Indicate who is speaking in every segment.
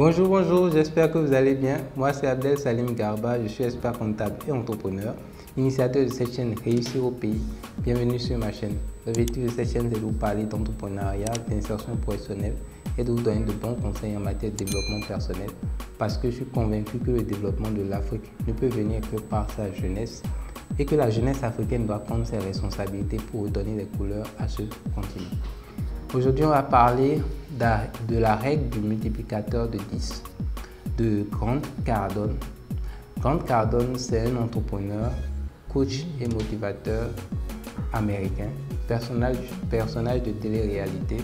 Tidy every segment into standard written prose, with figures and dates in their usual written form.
Speaker 1: Bonjour, j'espère que vous allez bien. Moi, c'est Abdel Salim Garba, je suis expert comptable et entrepreneur, initiateur de cette chaîne Réussir au pays. Bienvenue sur ma chaîne. L'objectif de cette chaîne, c'est de vous parler d'entrepreneuriat, d'insertion professionnelle et de vous donner de bons conseils en matière de développement personnel parce que je suis convaincu que le développement de l'Afrique ne peut venir que par sa jeunesse et que la jeunesse africaine doit prendre ses responsabilités pour donner des couleurs à ce continent. Aujourd'hui, on va parler de la règle du multiplicateur de 10 de Grant Cardone. Grant Cardone, c'est un entrepreneur, coach et motivateur américain, personnage de télé-réalité.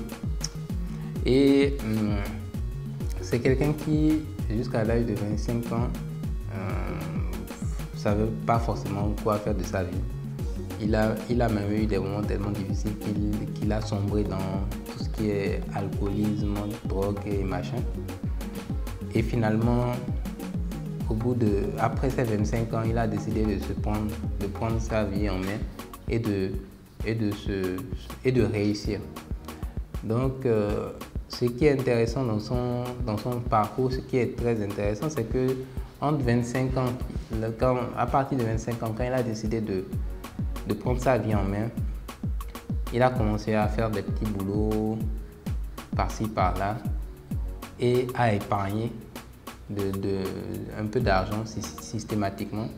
Speaker 1: Et c'est quelqu'un qui, jusqu'à l'âge de 25 ans, ne savait pas forcément quoi faire de sa vie. Il a même eu des moments tellement difficiles qu'il a sombré dans tout ce qui est alcoolisme, drogue et machin. Et finalement, après ses 25 ans, il a décidé de prendre sa vie en main et de réussir. Donc, ce qui est intéressant dans son parcours, ce qui est très intéressant, c'est que entre 25 ans, à partir de 25 ans, quand il a décidé de prendre sa vie en main, il a commencé à faire des petits boulots par-ci par-là et à épargner un peu d'argent systématiquement.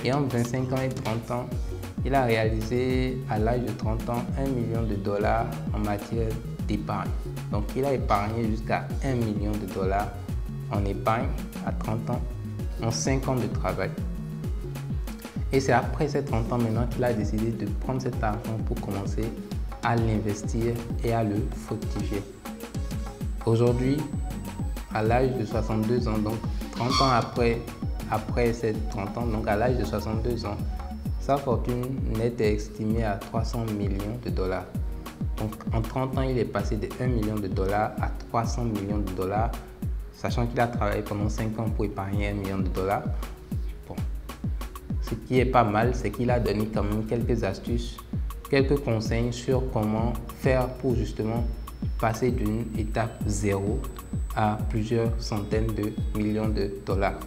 Speaker 1: Et entre 25 ans et 30 ans, il a réalisé à l'âge de 30 ans 1 million de dollars en matière d'épargne. Donc il a épargné jusqu'à 1 million de dollars en épargne à 30 ans en 5 ans de travail. Et c'est après ces 30 ans maintenant qu'il a décidé de prendre cet argent pour commencer à l'investir et à le fructifier. Aujourd'hui, à l'âge de 62 ans, donc 30 ans après ces 30 ans, donc à l'âge de 62 ans, sa fortune nette est estimée à 300 millions de dollars. Donc en 30 ans, il est passé de 1 million de dollars à 300 millions de dollars, sachant qu'il a travaillé pendant 5 ans pour épargner 1 million de dollars. Ce qui est pas mal, c'est qu'il a donné quand même quelques astuces, quelques conseils sur comment faire pour justement passer d'une étape 0 à plusieurs centaines de millions de dollars.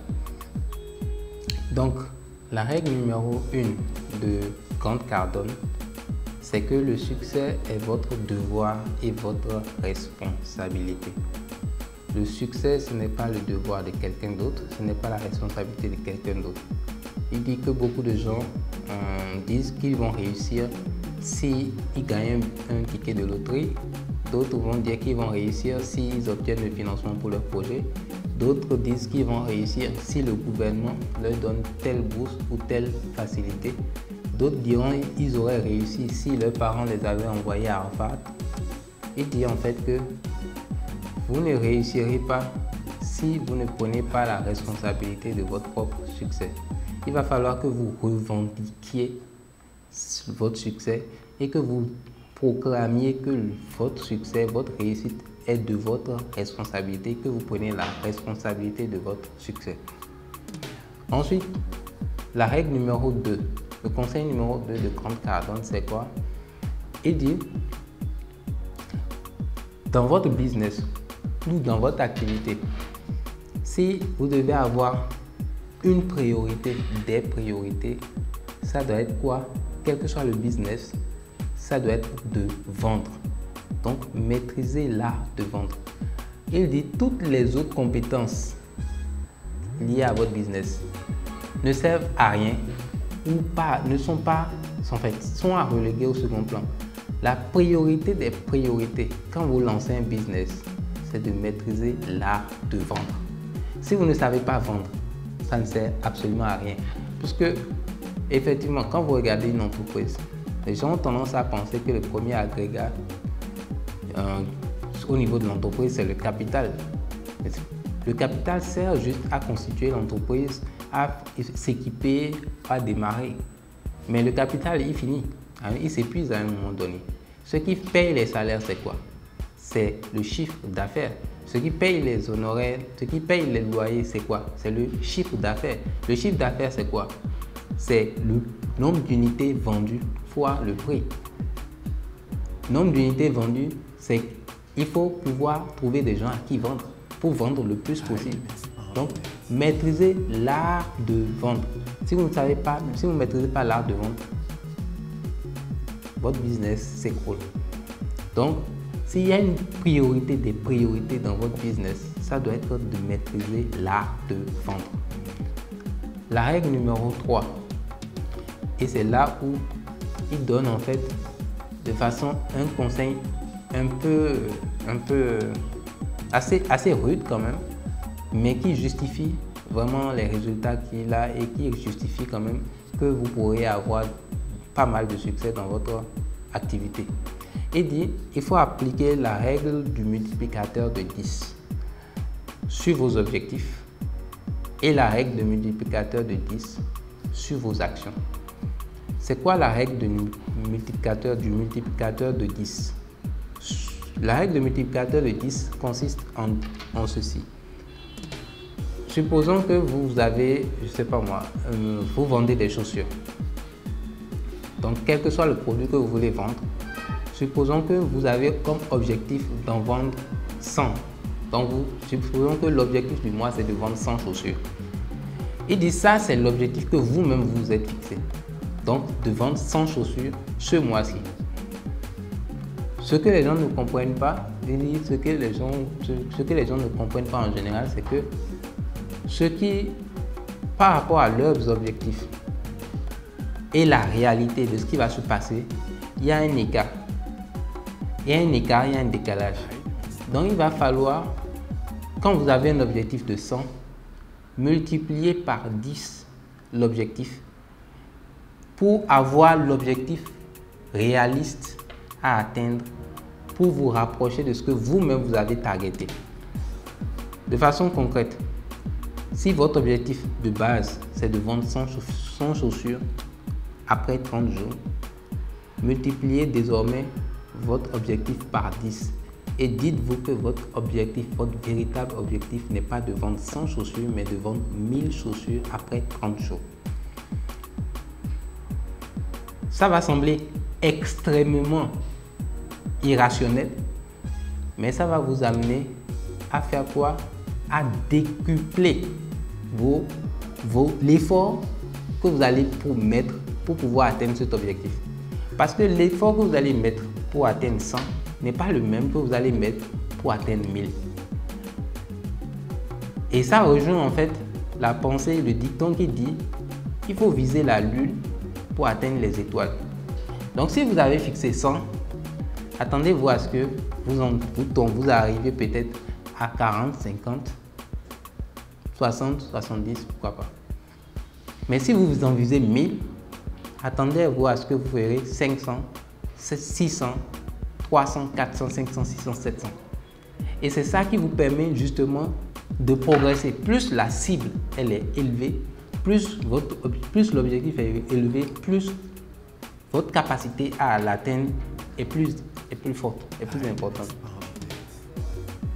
Speaker 1: Donc, la règle numéro 1 de Grant Cardone, c'est que le succès est votre devoir et votre responsabilité. Le succès, ce n'est pas le devoir de quelqu'un d'autre, ce n'est pas la responsabilité de quelqu'un d'autre. Il dit que beaucoup de gens disent qu'ils vont réussir s'ils gagnent un ticket de loterie. D'autres vont dire qu'ils vont réussir s'ils obtiennent le financement pour leur projet. D'autres disent qu'ils vont réussir si le gouvernement leur donne telle bourse ou telle facilité. D'autres diront qu'ils auraient réussi si leurs parents les avaient envoyés à Harvard. Il dit en fait que vous ne réussirez pas si vous ne prenez pas la responsabilité de votre propre succès. Il va falloir que vous revendiquiez votre succès et que vous proclamiez que votre succès, votre réussite est de votre responsabilité, que vous prenez la responsabilité de votre succès. Ensuite, la règle numéro 2, le conseil numéro 2 de Grant Cardone, c'est quoi? Il dit, dans votre business ou dans votre activité, si vous devez avoir une priorité, des priorités, ça doit être quoi? Quel que soit le business, ça doit être de vendre. Donc, maîtriser l'art de vendre. Il dit toutes les autres compétences liées à votre business ne servent à rien ou pas, sont à reléguer au second plan. La priorité des priorités quand vous lancez un business, c'est de maîtriser l'art de vendre. Si vous ne savez pas vendre, ça ne sert absolument à rien. Parce que, effectivement, quand vous regardez une entreprise, les gens ont tendance à penser que le premier agrégat au niveau de l'entreprise, c'est le capital. Le capital sert juste à constituer l'entreprise, à s'équiper, à démarrer. Mais le capital, il finit. Il s'épuise à un moment donné. Ce qui paye les salaires, c'est quoi? C'est le chiffre d'affaires. Ce qui paye les honoraires, ce qui paye les loyers, c'est quoi? C'est le chiffre d'affaires. Le chiffre d'affaires, c'est quoi? C'est le nombre d'unités vendues fois le prix. Nombre d'unités vendues, c'est qu'il faut pouvoir trouver des gens à qui vendre. pour vendre le plus possible. Donc, maîtrisez l'art de vendre. Si vous ne savez pas, si vous ne maîtrisez pas l'art de vendre, votre business s'écroule. Donc, s'il y a une priorité des priorités dans votre business, ça doit être de maîtriser l'art de vendre. La règle numéro 3, et c'est là où il donne en fait de façon un conseil assez rude quand même, mais qui justifie vraiment les résultats qu'il a et qui justifie quand même que vous pourrez avoir pas mal de succès dans votre activité. Il dit, il faut appliquer la règle du multiplicateur de 10 sur vos objectifs et la règle du multiplicateur de 10 sur vos actions. C'est quoi la règle du multiplicateur de 10? La règle du multiplicateur de 10 consiste en ceci. Supposons que vous avez, je sais pas moi, vous vendez des chaussures. Donc, quel que soit le produit que vous voulez vendre, supposons que vous avez comme objectif d'en vendre 100. Donc, supposons que l'objectif du mois, c'est de vendre 100 chaussures. Il dit ça, c'est l'objectif que vous-même vous êtes fixé. Donc, de vendre 100 chaussures ce mois-ci. Ce que les gens ne comprennent pas, ce que les gens ne comprennent pas en général, c'est que par rapport à leurs objectifs et la réalité de ce qui va se passer, il y a un écart. Il y a un décalage. Donc, il va falloir, quand vous avez un objectif de 100, multiplier par 10 l'objectif pour avoir l'objectif réaliste à atteindre pour vous rapprocher de ce que vous-même vous avez targeté. De façon concrète, si votre objectif de base c'est de vendre 100 chaussures après 30 jours, multipliez désormais votre objectif par 10 et dites-vous que votre véritable objectif n'est pas de vendre 100 chaussures mais de vendre 1000 chaussures après 30 jours. Ça va sembler extrêmement irrationnel, mais ça va vous amener à faire quoi? À décupler l'effort que vous allez mettre pour pouvoir atteindre cet objectif. Parce que l'effort que vous allez mettre pour atteindre 100 n'est pas le même que vous allez mettre pour atteindre 1000. Et ça rejoint en fait la pensée, le dicton qui dit qu'il faut viser la lune pour atteindre les étoiles. Donc si vous avez fixé 100, attendez-vous à ce que vous arrivez peut-être à 40, 50, 60, 70, pourquoi pas. Mais si vous en visez 1000, attendez-vous à ce que vous ferez 500, 600, 300, 400, 500, 600, 700. Et c'est ça qui vous permet justement de progresser. Plus la cible elle est élevée, plus l'objectif est élevé, plus votre capacité à l'atteindre est plus forte, est plus importante.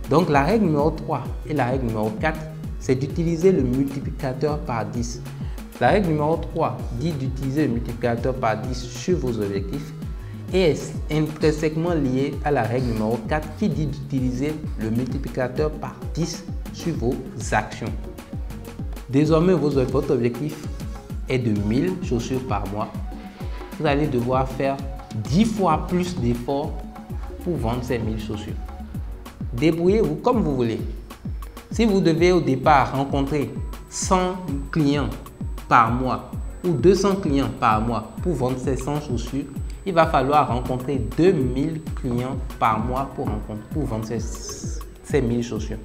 Speaker 1: Donc la règle numéro 3 et la règle numéro 4, c'est d'utiliser le multiplicateur par 10. La règle numéro 3 dit d'utiliser le multiplicateur par 10 sur vos objectifs et est intrinsèquement liée à la règle numéro 4 qui dit d'utiliser le multiplicateur par 10 sur vos actions. Désormais, votre objectif est de 1000 chaussures par mois. Vous allez devoir faire 10 fois plus d'efforts pour vendre ces 1000 chaussures. Débrouillez-vous comme vous voulez. Si vous devez au départ rencontrer 100 clients par mois ou 200 clients par mois pour vendre ces 100 chaussures, il va falloir rencontrer 2000 clients par mois pour vendre ces 1000 chaussures.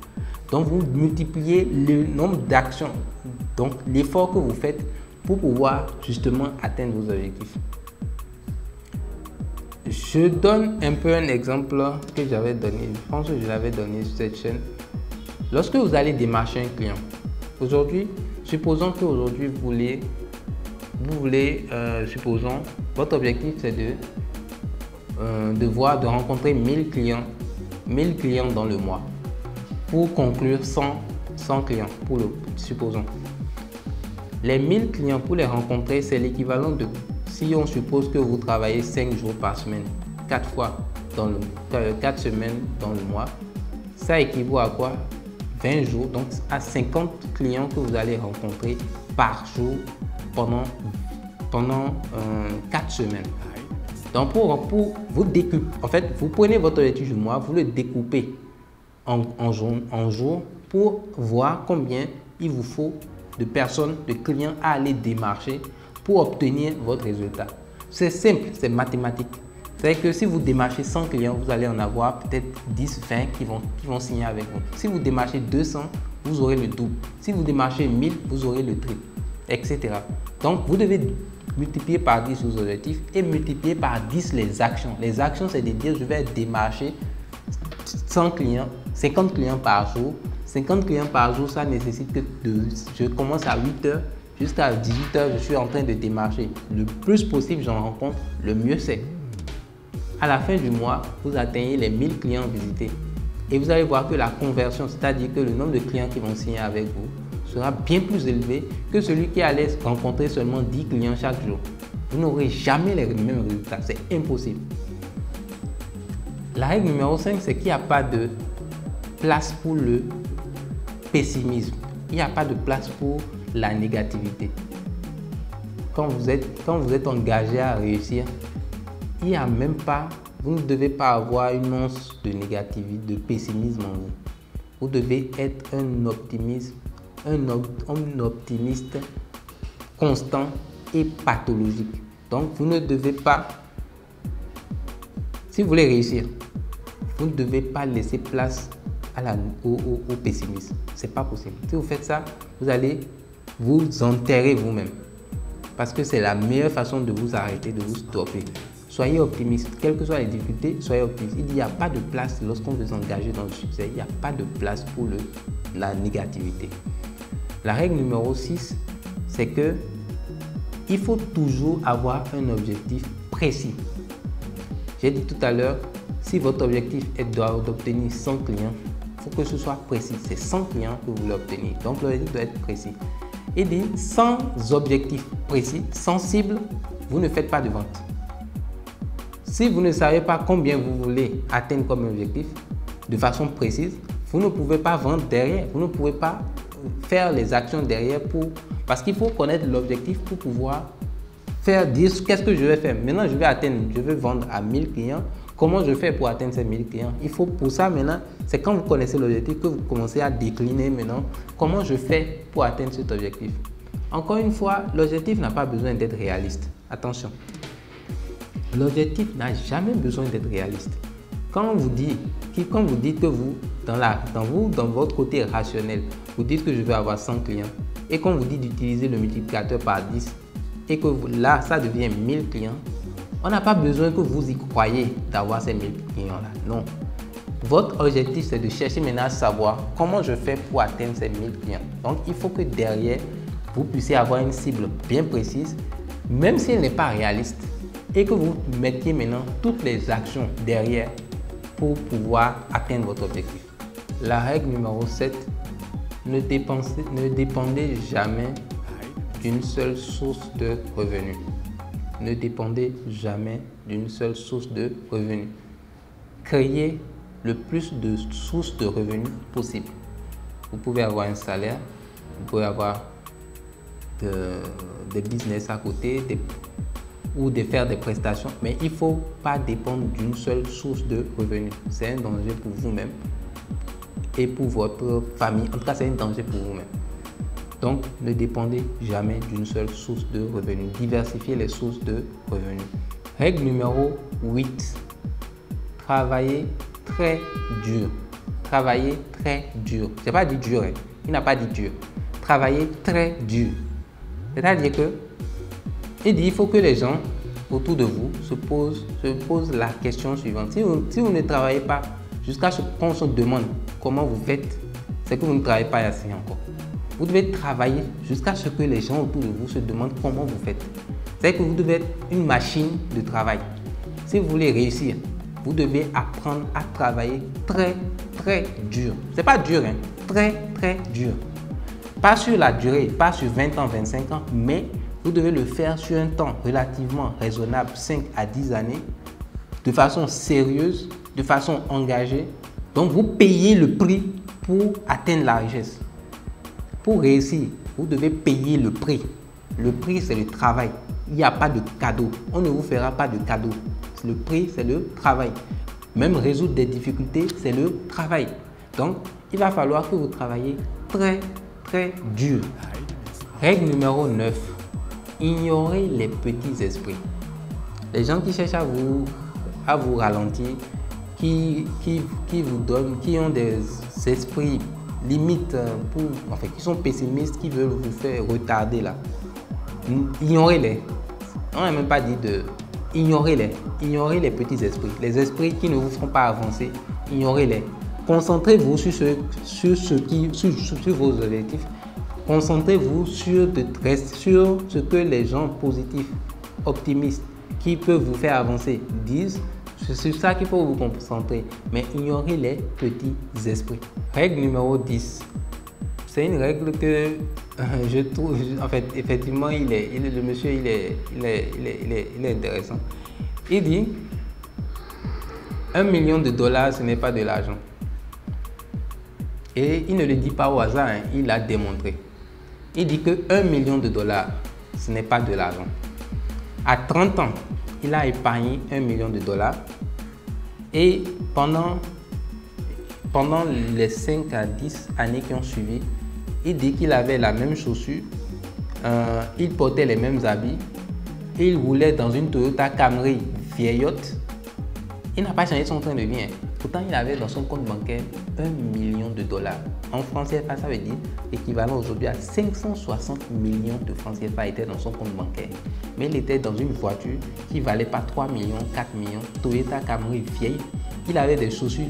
Speaker 1: Donc, vous multipliez le nombre d'actions, donc l'effort que vous faites pour pouvoir justement atteindre vos objectifs. Je donne un peu un exemple que j'avais donné, je pense que je l'avais donné sur cette chaîne. Lorsque vous allez démarcher un client, aujourd'hui, supposons qu'aujourd'hui supposons, votre objectif c'est de rencontrer 1000 clients dans le mois pour conclure 100 clients, supposons. Les 1000 clients pour les rencontrer, c'est l'équivalent de, si on suppose que vous travaillez 5 jours par semaine, 4 semaines dans le mois, ça équivaut à quoi? 20 jours, donc à 50 clients que vous allez rencontrer par jour pendant 4 semaines. Donc pour vous découper, en fait, vous prenez votre objectif du mois, vous le découpez en jours pour voir combien il vous faut de personnes, de clients à aller démarcher pour obtenir votre résultat. C'est simple, c'est mathématique. C'est que si vous démarchez 100 clients, vous allez en avoir peut-être 10, 20 qui vont signer avec vous. Si vous démarchez 200, vous aurez le double. Si vous démarchez 1000, vous aurez le triple, etc. Donc, vous devez multiplier par 10 vos objectifs et multiplier par 10 les actions. Les actions, c'est de dire je vais démarcher 100 clients, 50 clients par jour. 50 clients par jour, ça nécessite que je commence à 8 heures jusqu'à 18 heures, je suis en train de démarcher. Le plus possible, j'en rencontre, le mieux c'est. À la fin du mois, vous atteignez les 1000 clients visités et vous allez voir que la conversion, c'est-à-dire que le nombre de clients qui vont signer avec vous, sera bien plus élevé que celui qui allait rencontrer seulement 10 clients chaque jour. Vous n'aurez jamais les mêmes résultats, c'est impossible. La règle numéro 5, c'est qu'il n'y a pas de place pour le pessimisme. Il n'y a pas de place pour la négativité. Quand vous êtes engagé à réussir, il n'y a même pas, vous ne devez pas avoir une once de négativité, de pessimisme en vous. Vous devez être un optimiste constant et pathologique. Donc, vous ne devez pas, si vous voulez réussir, vous ne devez pas laisser place au pessimisme. Ce n'est pas possible. Si vous faites ça, vous allez vous enterrer vous-même. Parce que c'est la meilleure façon de vous arrêter, de vous stopper. Soyez optimiste. Quelles que soient les difficultés, soyez optimiste. Il n'y a pas de place lorsqu'on veut s'engager dans le succès. Il n'y a pas de place pour la négativité. La règle numéro 6, c'est que il faut toujours avoir un objectif précis. J'ai dit tout à l'heure, si votre objectif est d'obtenir 100 clients, il faut que ce soit précis. C'est 100 clients que vous voulez obtenir. Donc, l'objectif doit être précis. Et dit, sans objectif précis, sans cible, vous ne faites pas de vente. Si vous ne savez pas combien vous voulez atteindre comme objectif de façon précise, vous ne pouvez pas vendre derrière. Vous ne pouvez pas faire les actions derrière parce qu'il faut connaître l'objectif pour pouvoir dire qu'est-ce que je vais faire. Maintenant, je veux vendre à 1000 clients. Comment je fais pour atteindre ces 1000 clients? Il faut pour ça maintenant, c'est quand vous connaissez l'objectif que vous commencez à décliner maintenant comment je fais pour atteindre cet objectif. Encore une fois, l'objectif n'a pas besoin d'être réaliste. Attention, l'objectif n'a jamais besoin d'être réaliste. Quand vous dites que vous, dans votre côté rationnel, vous dites que je veux avoir 100 clients et qu'on vous dit d'utiliser le multiplicateur par 10 et que là, ça devient 1000 clients, on n'a pas besoin que vous y croyez d'avoir ces 1000 clients-là. Non. Votre objectif, c'est de chercher maintenant à savoir comment je fais pour atteindre ces 1000 clients. Donc, il faut que derrière, vous puissiez avoir une cible bien précise, même si elle n'est pas réaliste, et que vous mettiez maintenant toutes les actions derrière pour pouvoir atteindre votre objectif. La règle numéro 7, ne dépendez jamais d'une seule source de revenus. Ne dépendez jamais d'une seule source de revenus. Créez le plus de sources de revenus possible. Vous pouvez avoir un salaire, vous pouvez avoir des business à côté ou de faire des prestations, mais il ne faut pas dépendre d'une seule source de revenus. C'est un danger pour vous-même et pour votre famille. En tout cas, c'est un danger pour vous-même. Donc, ne dépendez jamais d'une seule source de revenus. Diversifiez les sources de revenus. Règle numéro 8. Travaillez très dur. Travaillez très dur. Je n'ai pas dit dur. Il n'a pas dit dur. Travaillez très dur. C'est-à-dire que il faut que les gens autour de vous se posent la question suivante. Si vous ne travaillez pas jusqu'à ce qu'on se demande comment vous faites, c'est que vous ne travaillez pas assez encore. Vous devez travailler jusqu'à ce que les gens autour de vous se demandent comment vous faites. C'est que vous devez être une machine de travail. Si vous voulez réussir, vous devez apprendre à travailler très, très dur. Ce n'est pas dur, hein? Très, très dur. Pas sur la durée, pas sur 20 ans, 25 ans, mais vous devez le faire sur un temps relativement raisonnable, 5 à 10 années, de façon sérieuse, de façon engagée. Donc, vous payez le prix pour atteindre la richesse. Pour réussir, vous devez payer le prix. Le prix, c'est le travail. Il n'y a pas de cadeau. On ne vous fera pas de cadeau. Le prix, c'est le travail. Même résoudre des difficultés, c'est le travail. Donc, il va falloir que vous travaillez très, très dur. Règle numéro 9. Ignorez les petits esprits. Les gens qui cherchent à vous ralentir, qui vous donnent, qui ont des esprits limites, qui sont pessimistes, qui veulent vous faire retarder là. Ignorez-les. On n'a même pas dit de... Ignorez-les. Ignorez les petits esprits. Les esprits qui ne vous feront pas avancer, ignorez-les. Concentrez-vous sur vos objectifs. Concentrez-vous sur ce que les gens positifs, optimistes, qui peuvent vous faire avancer, disent. C'est sur ça qu'il faut vous concentrer. Mais ignorez les petits esprits. Règle numéro 10. C'est une règle que je trouve, en fait, effectivement, le monsieur, il est intéressant. Il dit, 1 million de dollars, ce n'est pas de l'argent. Et il ne le dit pas au hasard, hein, il l'a démontré. Il dit que 1 million de dollars, ce n'est pas de l'argent. À 30 ans, il a épargné 1 million de dollars. Et pendant les 5 à 10 années qui ont suivi, il dit qu'il avait la même chaussure, il portait les mêmes habits, il roulait dans une Toyota Camry vieillotte. Il n'a pas changé son train de vie. Pourtant, il avait dans son compte bancaire 1 million de dollars. En francs CFA, ça veut dire équivalent aujourd'hui à 560 millions de francs CFA était dans son compte bancaire. Mais il était dans une voiture qui ne valait pas 3 millions, 4 millions, Toyota Camry vieille. Il avait des chaussures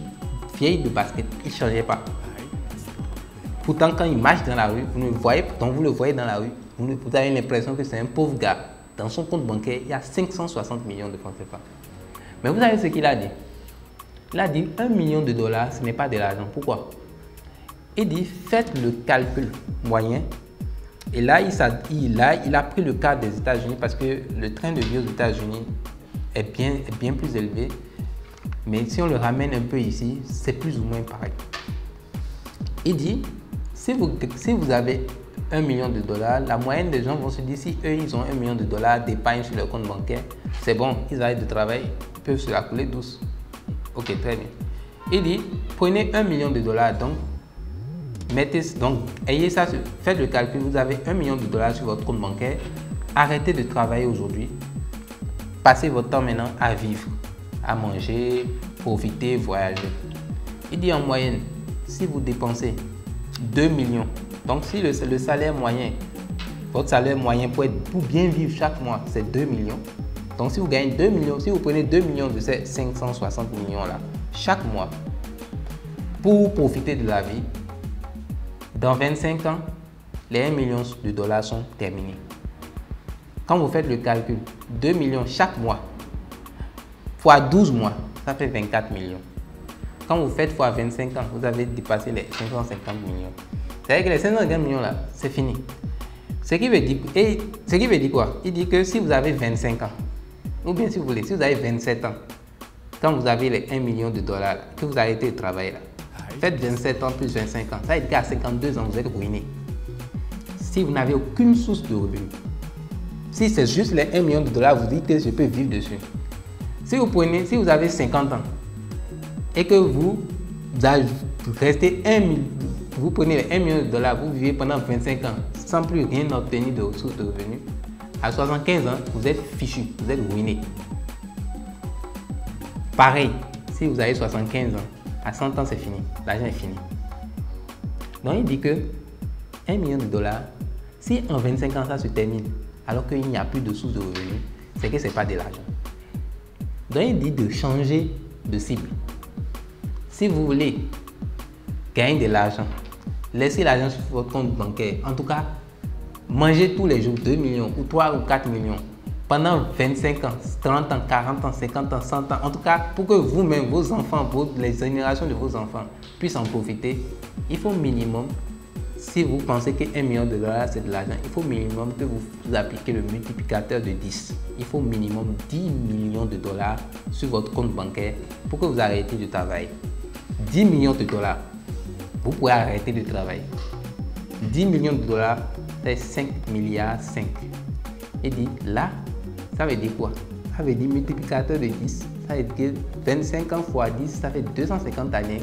Speaker 1: vieilles de basket, il ne changeait pas. Pourtant, quand il marche dans la rue, vous le voyez dans la rue, vous avez l'impression que c'est un pauvre gars. Dans son compte bancaire, il y a 560 millions de francs CFA. Mais vous savez ce qu'il a dit? Il a dit 1 million de dollars, ce n'est pas de l'argent. Pourquoi? Il dit, faites le calcul moyen. Et là, il a pris le cas des États-Unis parce que le train de vie aux États-Unis est bien plus élevé. Mais si on le ramène un peu ici, c'est plus ou moins pareil. Il dit, si vous avez 1 million de dollars, la moyenne des gens vont se dire, si eux, ils ont 1 million de dollars d'épargne sur leur compte bancaire, c'est bon, ils arrêtent de travailler, ils peuvent se la couler douce. Ok, très bien. Il dit, prenez 1 million de dollars, donc, ayez ça, faites le calcul, vous avez 1 million de dollars sur votre compte bancaire, arrêtez de travailler aujourd'hui, passez votre temps maintenant à vivre, à manger, profiter, voyager. Il dit en moyenne, si vous dépensez 2 millions, donc si le salaire moyen, votre salaire moyen pour bien vivre chaque mois, c'est 2 millions. Donc si vous gagnez 2 millions, si vous prenez 2 millions de ces 560 millions là, chaque mois, pour profiter de la vie, dans 25 ans, les 1 million de dollars sont terminés. Quand vous faites le calcul, 2 millions chaque mois, fois 12 mois, ça fait 24 millions. Quand vous faites fois 25 ans, vous avez dépassé les 550 millions. C'est-à-dire que les 550 millions là, c'est fini. Ce qui veut dire quoi? Il dit que si vous avez 25 ans, ou bien si vous voulez, si vous avez 27 ans, quand vous avez les 1 million de dollars, là, que vous arrêtez de travailler là, faites 27 ans plus 25 ans, ça veut dire qu'à 52 ans, vous êtes ruiné. Si vous n'avez aucune source de revenus, si c'est juste les 1 million de dollars, vous dites que je peux vivre dessus. Si vous avez 50 ans et que vous restez vous prenez les 1 million de dollars, vous vivez pendant 25 ans sans plus rien obtenir de ressources de revenus, à 75 ans, vous êtes fichu, vous êtes ruiné. Pareil, si vous avez 75 ans, à 100 ans, c'est fini, l'argent est fini. Donc, il dit que 1 million de dollars, si en 25 ans, ça se termine, alors qu'il n'y a plus de sources de revenus, c'est que ce n'est pas de l'argent. Donc, il dit de changer de cible. Si vous voulez gagner de l'argent, laissez l'argent sur votre compte bancaire. En tout cas, mangez tous les jours 2 millions ou 3 ou 4 millions pendant 25 ans, 30 ans, 40 ans, 50 ans, 100 ans. En tout cas, pour que vous-même, vos enfants, les générations de vos enfants puissent en profiter, il faut minimum, si vous pensez que 1 million de dollars c'est de l'argent, il faut minimum que vous appliquez le multiplicateur de 10. Il faut minimum 10 millions de dollars sur votre compte bancaire pour que vous arrêtiez de travailler. 10 millions de dollars. vous pouvez arrêter de travailler. 10 millions de dollars, c'est 5 milliards 5. Et dit là, ça veut dire quoi? Ça veut dire multiplicateur de 10. Ça veut dire que 25 ans fois 10, ça fait 250 années.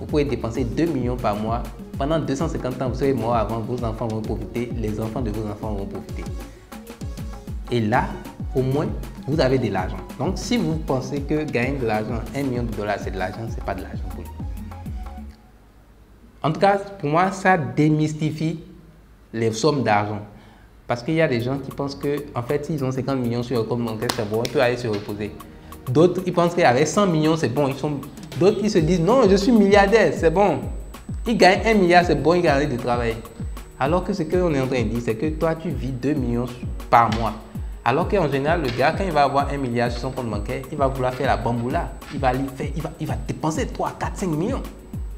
Speaker 1: Vous pouvez dépenser 2 millions par mois. Pendant 250 ans, vous serez mort avant, vos enfants vont profiter, les enfants de vos enfants vont profiter. Et là, au moins, vous avez de l'argent. Donc, si vous pensez que gagner de l'argent, 1 million de dollars, c'est de l'argent, ce n'est pas de l'argent pour vous. En tout cas, pour moi, ça démystifie les sommes d'argent. Parce qu'il y a des gens qui pensent que, en fait, s'ils ont 50 millions sur leur compte bancaire, c'est bon, ils peuvent aller se reposer. D'autres, ils pensent qu'avec 100 millions, c'est bon. D'autres, ils se disent, non, je suis milliardaire, c'est bon. Ils gagnent 1 milliard, c'est bon, ils gagnent de travailler. Alors que ce qu'on est en train de dire, c'est que toi, tu vis 2 millions par mois. Alors qu'en général, le gars, quand il va avoir 1 milliard sur son compte bancaire, il va vouloir faire la bamboula. Il va dépenser 3, 4, 5 millions.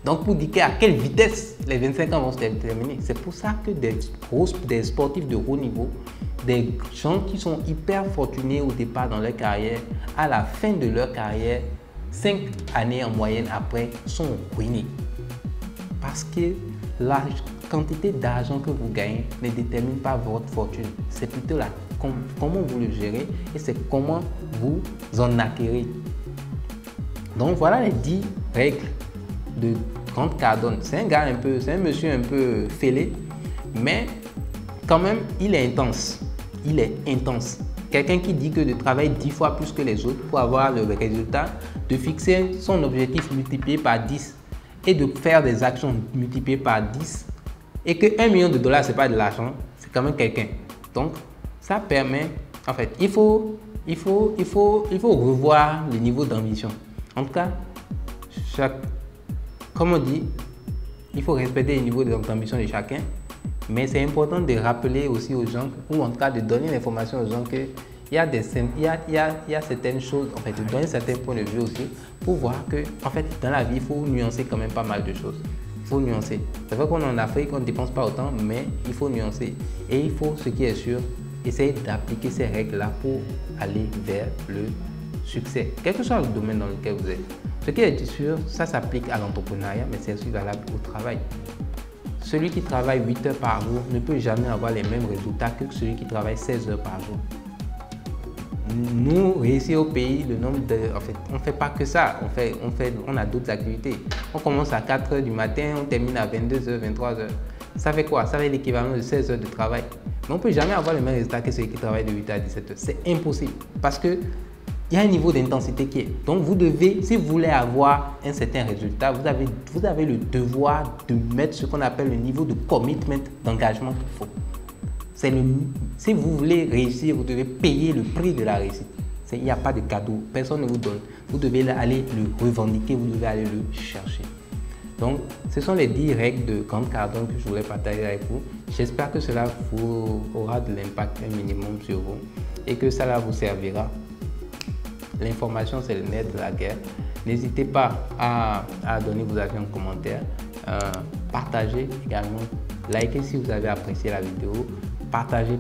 Speaker 1: Donc, pour dire à quelle vitesse les 25 ans vont se terminer. C'est pour ça que des sportifs de haut niveau, des gens qui sont hyper fortunés au départ dans leur carrière, à la fin de leur carrière, 5 années en moyenne après, sont ruinés. Parce que la quantité d'argent que vous gagnez ne détermine pas votre fortune. C'est plutôt là comment vous le gérez et c'est comment vous en acquérez. Donc voilà les 10 règles de Grant Cardone. C'est un monsieur un peu fêlé, mais quand même il est intense. Il est intense. Quelqu'un qui dit que de travailler 10 fois plus que les autres pour avoir le résultat, de fixer son objectif multiplié par 10 et de faire des actions multipliées par 10 et que 1 million de dollars, c'est pas de l'argent, c'est quand même quelqu'un. Donc, ça permet, en fait, il faut revoir le niveau d'ambition. En tout cas, comme on dit, il faut respecter le niveau d'ambition de chacun, mais c'est important de rappeler aussi aux gens, ou en tout cas de donner l'information aux gens que il y a certaines choses, en fait, de donner certains points de vue aussi pour voir que, en fait, dans la vie, il faut nuancer quand même pas mal de choses. Il faut nuancer. C'est vrai qu'on est en Afrique, on ne dépense pas autant, mais il faut nuancer. Et il faut, ce qui est sûr, essayer d'appliquer ces règles-là pour aller vers le succès, quel que soit le domaine dans lequel vous êtes. Ce qui est sûr, ça s'applique à l'entrepreneuriat, mais c'est aussi valable au travail. Celui qui travaille 8 heures par jour ne peut jamais avoir les mêmes résultats que celui qui travaille 16 heures par jour. Nous, ici au pays, en fait, on ne fait pas que ça. On a d'autres activités. On commence à 4 h du matin, on termine à 22 h, 23 h. Ça fait quoi? Ça fait l'équivalent de 16 heures de travail. Mais on ne peut jamais avoir le même résultat que celui qui travaille de 8 h à 17 h. C'est impossible. Parce qu'il y a un niveau d'intensité qui est. Donc, vous devez, si vous voulez avoir un certain résultat, vous avez le devoir de mettre ce qu'on appelle le niveau de commitment, d'engagement qu'il faut. Si vous voulez réussir, vous devez payer le prix de la réussite. Il n'y a pas de cadeau, personne ne vous donne. Vous devez aller le revendiquer, vous devez aller le chercher. Donc, ce sont les 10 règles de Grant Cardone que je voulais partager avec vous. J'espère que cela aura de l'impact un minimum sur vous et que cela vous servira. L'information, c'est le nerf de la guerre. N'hésitez pas à donner vos avis en commentaire. Partagez également. Likez si vous avez apprécié la vidéo. Partagez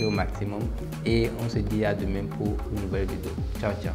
Speaker 1: au maximum. Et on se dit à demain pour une nouvelle vidéo. Ciao, ciao.